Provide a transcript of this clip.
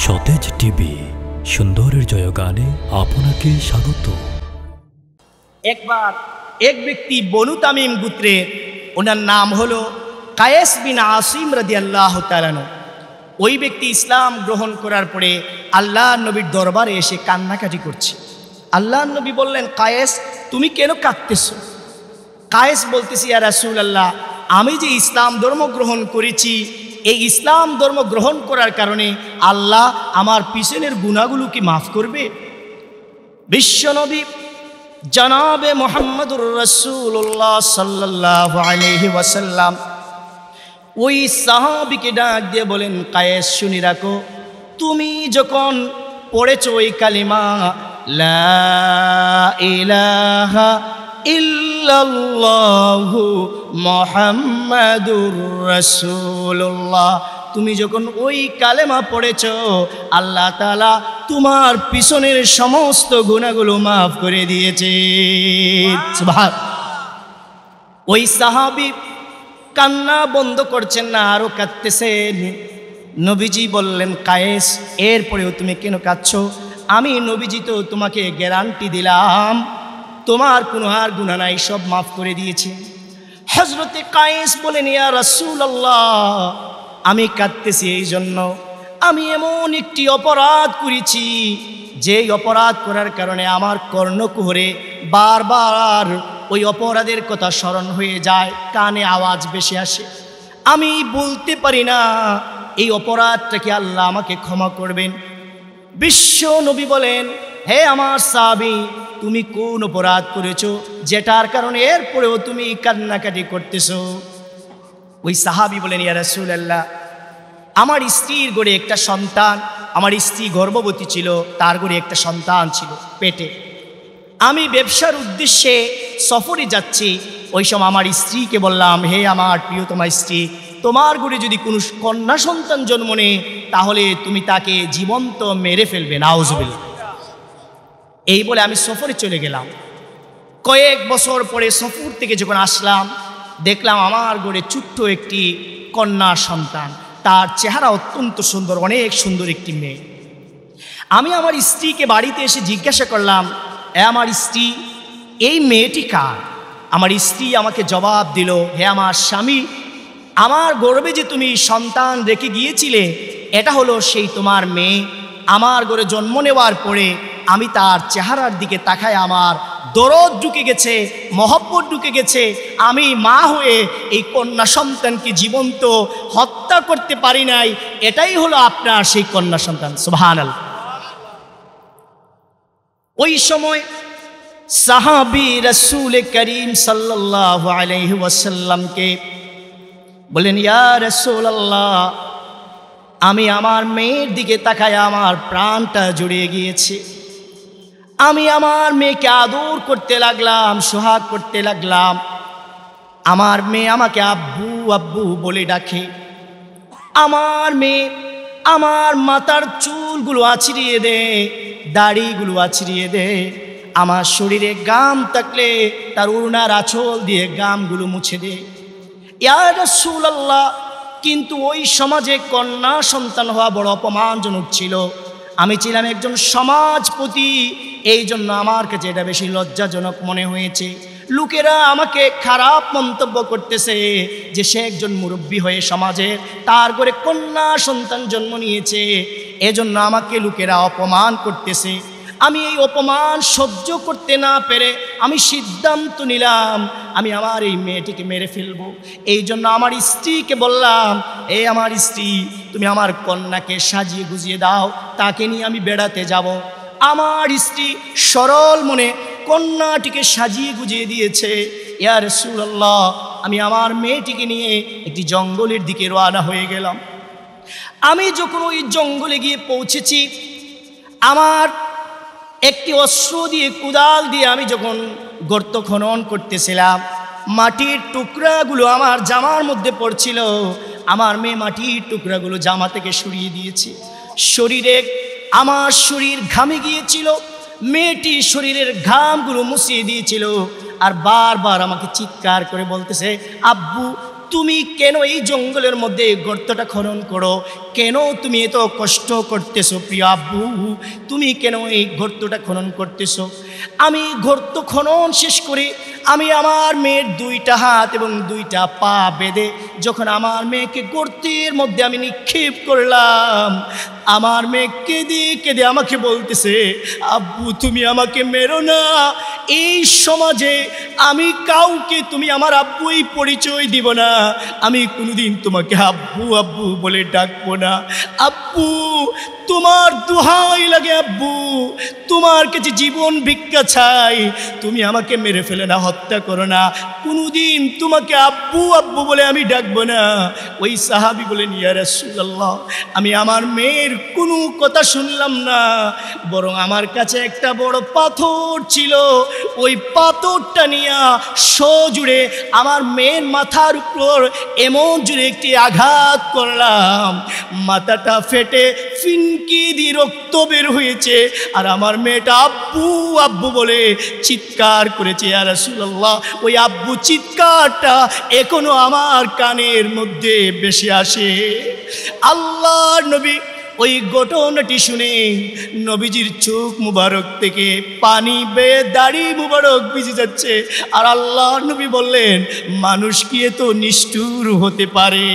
সতেজ টিভি সুন্দরের জয়গানে আপনাকে স্বাগত। একবার এক ব্যক্তি বনু তামিম গোত্রের, ওনার নাম হলো কায়েস বিন আসিম রাদিয়াল্লাহু তাআলা আনহু। ওই ব্যক্তি ইসলাম গ্রহণ করার পরে আল্লাহর নবীর দরবারে এসে কান্নাকাটি করছে। আল্লাহর নবী বললেন, কায়েস তুমি কেন কাঁদতেছ? কায়েস বলতেছি, ইয়া রাসূলুল্লাহ, আমি যে ইসলাম ধর্ম গ্রহণ করেছি, এই ইসলাম ধর্ম গ্রহণ করার কারণে আল্লাহ আমার পিছনের গুনাহগুলো কি মাফ করবে? বিশ্বনবী জনাবে মুহাম্মদুর রাসূলুল্লাহ সাল্লাল্লাহু আলাইহি ওয়াসাল্লাম ওই সাহাবীকে ডাক দিয়ে বলেন, কায়েস শুনি রাখো, তুমি যখন পড়েছো ওই কালিমা লা ইলাহা ইল্লাল্লাহু মুহাম্মাদুর রাসূলুল্লাহ, তুমি যখন ওই কালেমা পড়েছো, আল্লাহ তাআলা তোমার পিছনের সমস্ত গুনাহগুলো মাফ করে দিয়েছে। সুবহান। ওই সাহাবী কান্না বন্ধ করছেন না, আরো কাঁদতেছেন। নবীজি বললেন, কায়েস এরপরেও তুমি কেন কাঁদছো? আমি নবীজি তো তোমাকে গ্যারান্টি দিলাম তোমার কোনো আর গুনাহ নাই, সব মাফ করে দিয়েছি। হযরতে কায়েস বলেন, ইয়া রাসূলুল্লাহ, আমি কাঁদতেছি এই জন্য আমি এমন একটি অপরাধ করেছি যেই অপরাধ করার কারণে আমার কর্ণকুহরে বারবার ওই অপরাধের কথা স্মরণ হয়ে যায়, কানে আওয়াজ ভেসে আসে, আমি বলতে পারি না। এই অপরাধটাকে আল্লাহ আমাকে ক্ষমা করবেন। বিশ্ব নবী বলেন, হে আমার সাহাবী, তুমি কোন অপরাধ করেছো যেটার কারণে এরপরেও তুমি কান্নাকাটি করতেছো? ওই সাহাবী বলেন, ইয়া রাসূলুল্লাহ, আমার স্ত্রীর গড়ে একটা সন্তান, আমার স্ত্রী গর্ভবতী ছিল, তার গড়ে একটা সন্তান ছিল পেটে। আমি ব্যবসার উদ্দেশ্যে সফরে যাচ্ছি, ওই সময় আমার স্ত্রীকে বললাম, হে আমার প্রিয়তমা স্ত্রী, তোমার গড়ে যদি কোনো কন্যা সন্তান জন্ম নেয় তাহলে তুমি তাকে জীবন্ত মেরে ফেলবে, নাউজুবিল্লাহ। এই বলে আমি সফরে চলে গেলাম। কয়েক বছর পরে সফর থেকে যখন আসলাম, দেখলাম আমার গড়ে ছোট্ট একটি কন্যা সন্তান, তার চেহারা অত্যন্ত সুন্দর, অনেক সুন্দর একটি মেয়ে। আমি আমার স্ত্রীকে বাড়িতে এসে জিজ্ঞাসা করলাম, আমার স্ত্রী, এই মেয়েটি কার? আমার স্ত্রী আমাকে জবাব দিল, হে আমার স্বামী, আমার গর্ভে যে তুমি সন্তান রেখে গিয়েছিলে, এটা হলো সেই তোমার মেয়ে। আমার গর্ভে জন্ম নেওয়ার পরে আমি তার চেহারার দিকে তাকায় আমার দরদ ঢুকে গেছে, মহব্বত ঢুকে গেছে। আমি মা হয়ে এই কন্যা সন্তানকে জীবন্ত হত্যা করতে পারি নাই। এটাই হলো আপনার সেই কন্যা সন্তান। সুবহানাল্লাহ। ওই সময় সাহাবী রাসূল করিম সাল্লাল্লাহু আলাইহি ওয়াসাল্লামকে বলেন, ইয়া রাসূলুল্লাহ, আমি আমার মেয়ের দিকে তাকায় আমার প্রাণটা জুড়িয়ে গিয়েছে। আমি আমার মেয়েকে আদর করতে লাগলাম, সোহাগ করতে লাগলাম। আমার মেয়ে আমাকে আব্বু আব্বু বলে ডাকে। আমার মেয়ে আমার মাথার চুলগুলো আছড়িয়ে দেয়, দাড়িগুলো আছড়িয়ে দেয়। আমার শরীরে গাম থাকলে তার ওড়নার আঁচল দিয়ে গামগুলো মুছে দেয়। ইয়া রাসূলুল্লাহ, কিন্তু ওই সমাজে কন্যা সন্তান হওয়া বড় অপমানজনক ছিল। আমি ছিলাম একজন সমাজপতি, এই জন্য আমার কাছে এটা বেশি লজ্জাজনক মনে হয়েছে। লোকেরা আমাকে খারাপ মন্তব্য করতেছে যে সে একজন মুরব্বী হয়ে সমাজে তার ঘরে কন্যা সন্তান জন্ম নিয়েছে, এজন্য আমাকে লোকেরা অপমান করতেছে। আমি এই অপমান সহ্য করতে না পেরে আমি সিদ্ধান্ত নিলাম আমি আমার এই মেয়েটিকে মেরে ফেলবো। এই জন্য আমার স্ত্রীকে বললাম, এই আমার স্ত্রী, তুমি আমার কন্যাকে সাজিয়ে গুজিয়ে দাও, তাকে নিয়ে আমি বেড়াতে যাব। আমার স্ত্রী সরল মনে কন্যাটিকে সাজিয়ে গুজিয়ে দিয়েছে। ইয়া রাসূলুল্লাহ, আমি আমার মেয়েটিকে নিয়ে একটি জঙ্গলের দিকে রওনা হয়ে গেলাম। আমি যখন ওই জঙ্গলে গিয়ে পৌঁছেছি, আমার একটি অস্ত্র দিয়ে, কুদাল দিয়ে আমি যখন গর্ত খনন করতেছিলাম, মাটির টুকরাগুলো আমার জামার মধ্যে পড়ছিল। আমার মেয়ে মাটির টুকরাগুলো জামা থেকে সরিয়ে দিয়েছে। আমার শরীর ঘামে গিয়েছিল, মেয়েটি শরীরের ঘামগুলো মুছিয়ে দিয়েছিল। আর বারবার আমাকে চিৎকার করে বলতেছে, আব্বু তুমি কেন এই জঙ্গলের মধ্যে এই গর্তটা খনন করো, কেন তুমি এত কষ্ট করতেছো প্রিয় আব্বু, তুমি কেন এই গর্তটা খনন করতেছো? আমি গর্ত খনন শেষ করি, আমি আমার মেয়ের 2টা হাত এবং 2টা পা বেঁধে যখন আমার মেয়েকে গর্তের মধ্যে আমি নিক্ষেপ করলাম, আমার মেয়ে কেঁদে কেঁদে আমাকে বলতেছে, আব্বু তুমি আমাকে মেরো না, এই সমাজে আমি কাউকে তুমি আমার আব্বুই পরিচয় দিব না, আমি কোনোদিন তোমাকে আব্বু আব্বু বলে ডাকবো না। আব্বু তোমার দোহাই লাগে আব্বু, তোমার কাছে জীবন ভিক্ষা চাই, তুমি আমাকে মেরে ফেলে না, হত্যা করো না, কোনোদিন তোমাকে আব্বু আব্বু বলে আমি ডাকবো না। ওই সাহাবী বলেন, ইয়া রাসূলুল্লাহ, আমি আমার মেয়ের কোনো কথা শুনলাম না, বরং আমার কাছে একটা বড় পাথর ছিল, ওই পাথরটা নিয়ে সজুড়ে আমার মেয়ের মাথার উপর এমন জুড়ে একটি আঘাত করলাম, মাথাটা ফেটে ফিনকি দিয়ে রক্ত বের হয়েছে, আর আমার মেয়েটা আব্বু আব্বু বলে চিৎকার করেছে। ইয়া রাসূলুল্লাহ, ওই আব্বু চিৎকারটা এখনো আমার কানের মধ্যে ভেসে আসে। আল্লাহর নবী ওই ঘটনাটি শুনে নবীজির চোখ মুবারক থেকে পানি বেয়ে দাড়ি মুবারক ভিজে যাচ্ছে, আর আল্লাহর নবী বললেন, মানুষ কি এত নিষ্ঠুর হতে পারে?